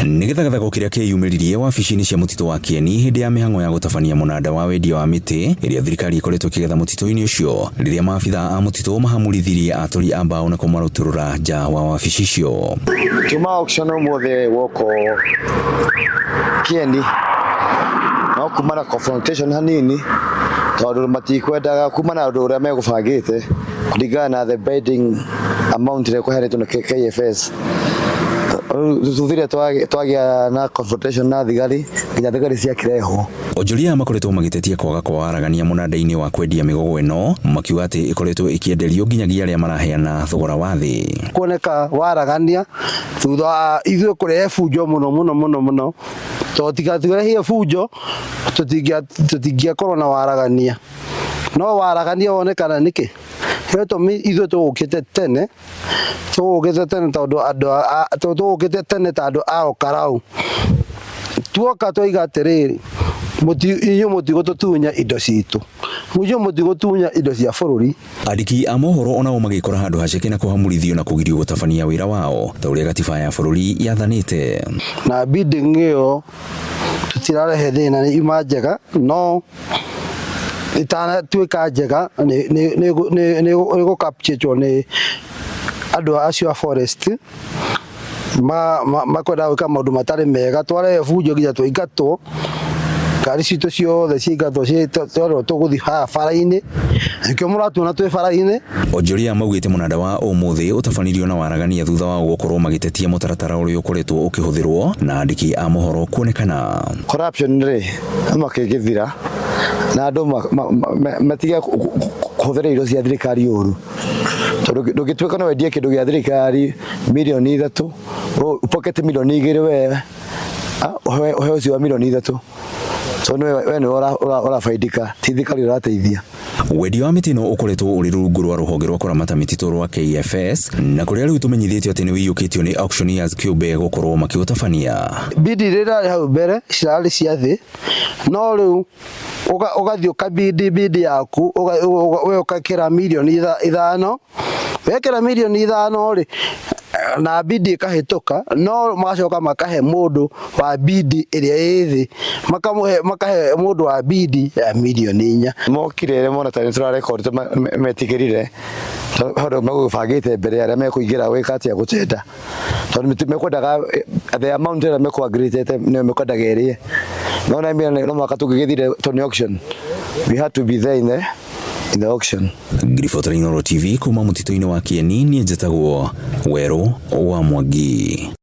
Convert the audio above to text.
Nĩ gĩthagathago kĩrĩa kĩyumĩririe wabici-inĩ cia mũtitũ wa Kieni hĩndĩ ya mĩhang'o ya gũtabania mũnanda wa wendia wa mĩtĩ ĩrĩa thirikari ĩkoretwo ĩkĩgetha mũtitũ-inĩ ũcio, rĩrĩa maabitha a mũtitũ mahamurithirie atũri a mbaũ na kũmarutũrũra nja wa wabici icio. Tuma auction ũmũthĩ woko Kieni no kumana confrontation hanini tondũ matikwendaga kumana ũndũ ũrĩa megũbangĩte kũringana na the bidding amount ĩrĩa ĩkũheanĩtwo nĩ KFS. Tuthire twagia na confrontation na thigari nginya thigari ciakirehwo. Onjoria makoretwo magĩtetia kwaga kwa waragania mũnanda-inĩ wa kwendia mĩgogo ĩno, makiuga atĩ ĩkoretwo ĩkĩenderio nginyagia arĩa maraheana thogora wa thĩ. Kuoneka waragania thutha ithuĩ kũrehe bunjo mũno tũtigatũrehe bunjo tũtingĩakorwo na waragania. No waragania wonekana nĩkĩ? Ithuĩ tũgũkĩte tene tondũ ao karau tuoka tũiga atĩrĩrĩ inyuĩ mũtigũtũtunya indo citũ, inyuĩ mũtigũtunya indo cia bũrũri. Andĩki a mohoro onao magĩkora handũ haceke na kũhamurithio na kũgirio gũtabania wĩra wao ta ũrĩa gatiba ya bũrũri yathanĩte. Na bidding ĩyo tũtirarehe thĩna nĩ ima njega, no itanatuĩka njega nĩ gũcapture nĩ andũ acio a forest makwenda gwĩka maũndũ matarĩ mega. Twarehe bunjo nginya tũingatwo, ngari citũ ciothe ciingatwo tũgũthiĩ bara-inĩ, nĩkĩo mũratuona twĩ bara-inĩ. Onjoria maugĩte mũnanda wa ũmũthĩ ũtabanirio na waragania thutha wa gũkorwo magĩtetia mũtaratara ũrĩa ũkoretwo ũkĩhũthĩrwo na andĩki a mohoro kuonekana. Corruption rĩ amakĩgĩthira na andũ matige kũhũthĩra indo cia thirikari ũru. Ndũgĩtuĩka no wendie kĩndũ gĩa thirikari milioni 3 pocket milioni 2 we ũcio wa milioni 3 so we nĩ ũrabaidika, ti thirikari ũrateithia. Wendia wa mĩtĩ ĩno ũkoretwo ũrĩ rungu rwa rũhonge rwa kũramata mĩtitũ rwa KFS, na kũrĩa rĩu tũmenyithĩtio atĩ nĩ wĩiyũkĩtio nĩ auctioneers kĩũmbe gũkorwo makĩũtabania. Bidi rĩrĩa hau mbere cirarĩ cia thĩ, no rĩu ũgathiĩ ũkabidi yaku ũgakĩra milioni 5, wekĩra milioni 5 rĩ na bidi ĩkahĩtũka, no magacoka makahe mũndũ wa bidi ĩrĩa ĩ thĩ, makahe mũndũ wa bidi ya milioni 4. Mokire mona ta tũrarekondi metigĩrire tondũ magũbangĩte mbere arĩa mekũingĩra gwĩka atĩa gũtenda, tondũ mekwendaga the amount ĩrĩa mekũagreete nĩyo mekwendaga ĩrĩe. No na mĩena no mwaka tũgĩgĩthire Tony auction, we had to be there in the auction. Ngiriboto-inĩ TV kuma mũtitũ-inĩ wa Kieni, niĩ njĩtagwo Werũ wa Mwangi.